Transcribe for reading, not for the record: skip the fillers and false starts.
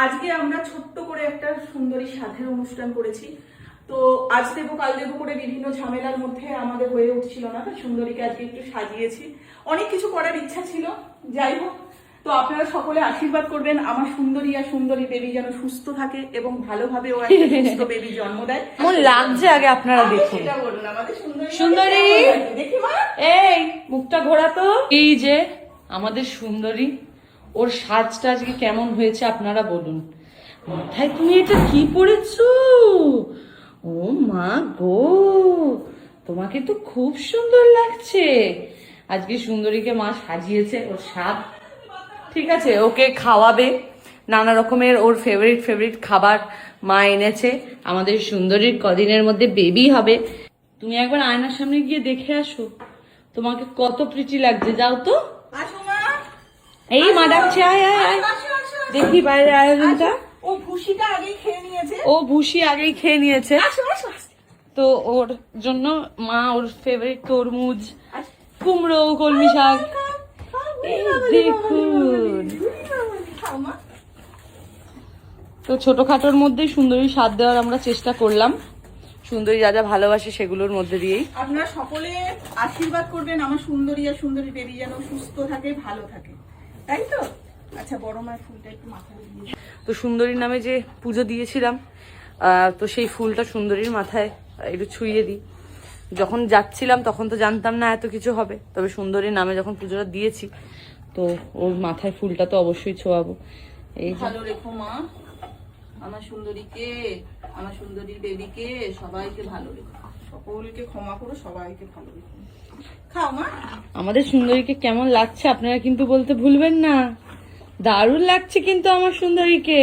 আজকে আমরা ছোট্ট করে একটা সুন্দরী সাধের অনুষ্ঠান করেছি। তো আজ দেবো কাল দেবো করে বিভিন্ন ঝামেলার মধ্যে আমাদের হয়ে উঠছিল না, তো সুন্দরীকে আজকে একটু সাজিয়েছি। অনেক কিছু করার ইচ্ছা ছিল, যাই হোক। তো আপনারা সকলে আশীর্বাদ করবেন আমার সুন্দরী আর সুন্দরী বেবি যেন সুস্থ থাকে এবং ভালোভাবে ও একটা সুস্থ বেবি জন্ম দেয়। মন লাগছে আগে আপনারা দেখুন। সেটা বলুন আমাদের সুন্দরী দেখি মা, এই মুখটা ঘোরা তো। এই যে আমাদের সুন্দরী, ওর সাজটা আজকে কেমন হয়েছে আপনারা বলুন। মাথায় তুমি এটা কি পরেছো? ও মা গো, তোমাকে তো খুব সুন্দর লাগছে। আজকে সুন্দরীকে মা সাজিয়েছে, ওর সাজ ঠিক আছে। ওকে খাওয়াবে নানা রকমের, ওর ফেভারিট খাবার মা এনেছে। আমাদের সুন্দরীর কদিনের মধ্যে বেবি হবে। তুমি একবার আয়নার সামনে গিয়ে দেখে আসো তোমাকে কত প্রিটি লাগছে। যাও তো। আসো মা। এই মা ডাকছে, আয় আয় আয়, দেখি বাইরে আয়োজনটা। ও ভুসিটা আগেই খেয়ে নিয়েছে। ও ভুসি আগেই খেয়ে নিয়েছে, আসো আসো আসো। তো ওর জন্য মা ওর ফেভারিট তরমুজ, কুমড়ো, কলমি শাক, এই দেখুন। তো ছোটখাটোর মধ্যেই সুন্দরী স্বাদ দেওয়ার আমরা চেষ্টা করলাম। সুন্দরী যা যা ভালোবাসে সেগুলোর মধ্যে দিয়েই। আপনারা সকলে আশীর্বাদ করবেন আমার সুন্দরী আর সুন্দরী বেবি যেন সুস্থ থাকে, ভালো থাকে, তাই তো? আচ্ছা, বড় মায়ের ফুলটা একটু মাথায় দিয়ে। তো সুন্দরীর নামে যে পুজো দিয়েছিলাম, তো সেই ফুলটা সুন্দরীর মাথায় একটু ছুঁয়ে দিই। যখন যাচ্ছিলাম তখন তো জানতাম না এত কিছু হবে, তবে সুন্দরীর নামে যখন পুজোটা দিয়েছি তো ওর মাথায় ফুলটা তো অবশ্যই ছোঁয়াবো। এই ভালো রেখো মা আমার সুন্দরীকে, আমার সুন্দরীর বেবিকে, সবাইকে ভালো রেখো, সকলকে ক্ষমা করো, সবাইকে ভালো রেখো। খাও মা। আমাদের সুন্দরীকে কেমন লাগছে আপনারা কিন্তু বলতে ভুলবেন না। দারুণ লাগছে কিন্তু আমার সুন্দরীকে।